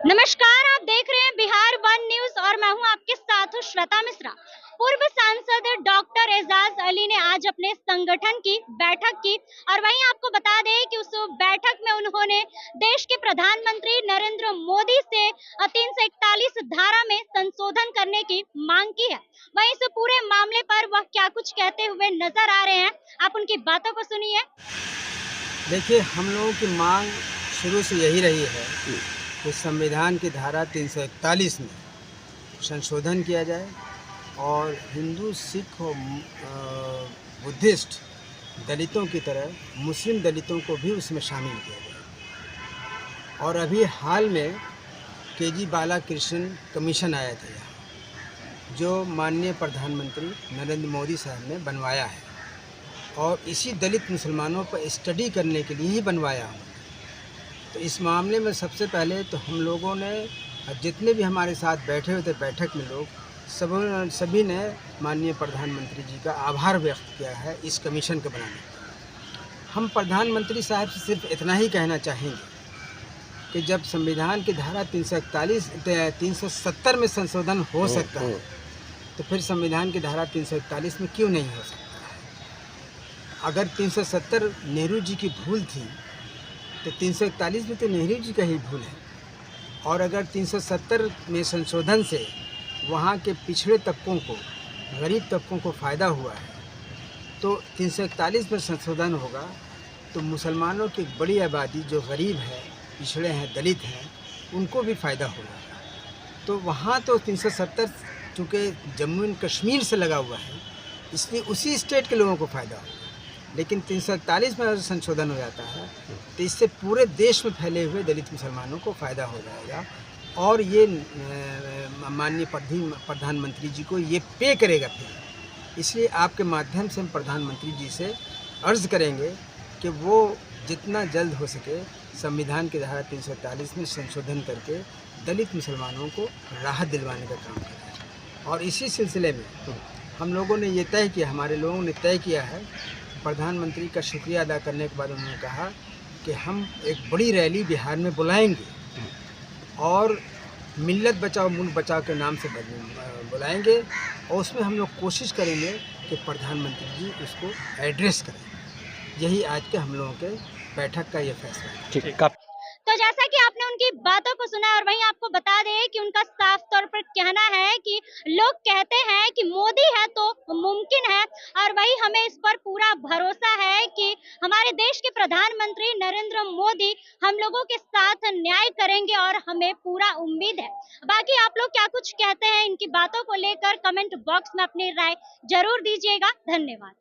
नमस्कार, आप देख रहे हैं बिहार वन न्यूज और मैं हूं आपके साथ श्वेता मिश्रा। पूर्व सांसद डॉक्टर एजाज अली ने आज अपने संगठन की बैठक की और वहीं आपको बता दें कि उस बैठक में उन्होंने देश के प्रधानमंत्री नरेंद्र मोदी से 341 धारा में संशोधन करने की मांग की है। वहीं इस पूरे मामले पर वह क्या कुछ कहते हुए नजर आ रहे हैं, आप उनकी बातों को सुनिए। देखिए, हम लोगों की मांग शुरू से यही रही है कि संविधान की धारा 341 में संशोधन किया जाए और हिंदू, सिख और बुद्धिस्ट दलितों की तरह मुस्लिम दलितों को भी उसमें शामिल किया जाए। और अभी हाल में केजी बालाकृष्णन कमीशन आया था यहाँ, जो माननीय प्रधानमंत्री नरेंद्र मोदी साहब ने बनवाया है और इसी दलित मुसलमानों पर स्टडी करने के लिए ही बनवाया हूँ। तो इस मामले में सबसे पहले तो हम लोगों ने, जितने भी हमारे साथ बैठे हुए थे बैठक में लोग, सभी ने माननीय प्रधानमंत्री जी का आभार व्यक्त किया है इस कमीशन को बनाने का। हम प्रधानमंत्री साहब से सिर्फ इतना ही कहना चाहेंगे कि जब संविधान की धारा 370 में संशोधन हो सकता है तो फिर संविधान की धारा 341 में क्यों नहीं हो सकता। अगर 370 नेहरू जी की भूल थी तो 341 में तो नेहरू जी का ही भूल है। और अगर 370 में संशोधन से वहाँ के पिछड़े तबकों को, गरीब तबकों को फ़ायदा हुआ है, तो 341 में संशोधन होगा तो मुसलमानों की एक बड़ी आबादी जो गरीब है, पिछड़े हैं, दलित हैं, उनको भी फ़ायदा होगा। तो वहाँ तो 370 चूँकि जम्मू एंड कश्मीर से लगा हुआ है, इसलिए उसी स्टेट के लोगों को फ़ायदा होगा। लेकिन 341 में अगर संशोधन हो जाता है तो इससे पूरे देश में फैले हुए दलित मुसलमानों को फ़ायदा हो जाएगा और ये माननीय प्रधानमंत्री जी को ये पे करेगा फिर। इसलिए आपके माध्यम से हम प्रधानमंत्री जी से अर्ज़ करेंगे कि वो जितना जल्द हो सके संविधान की धारा 341 में संशोधन करके दलित मुसलमानों को राहत दिलवाने का काम करें। और इसी सिलसिले में हम लोगों ने ये तय किया, हमारे लोगों ने तय किया है, प्रधानमंत्री का शुक्रिया अदा करने के बाद उन्होंने कहा कि हम एक बड़ी रैली बिहार में बुलाएंगे और मिल्लत बचाओ मुल्क बचाओ के नाम से बुलाएंगे और उसमें हम लोग कोशिश करेंगे कि प्रधानमंत्री जी उसको एड्रेस करें। यही आज के हम लोगों के बैठक का ये फैसला है। ठीक है। तो जैसा कि आपने उनकी बातों को सुना और वहीं आपको बता दें कि उनका साफ तौर पर कहना है कि लोग कहते हैं कि मोदी है तो मुमकिन है, और वही हमें इस पर पूरा भरोसा है कि हमारे देश के प्रधानमंत्री नरेंद्र मोदी हम लोगों के साथ न्याय करेंगे और हमें पूरा उम्मीद है। बाकी आप लोग क्या कुछ कहते हैं इनकी बातों को लेकर, कमेंट बॉक्स में अपनी राय जरूर दीजिएगा। धन्यवाद।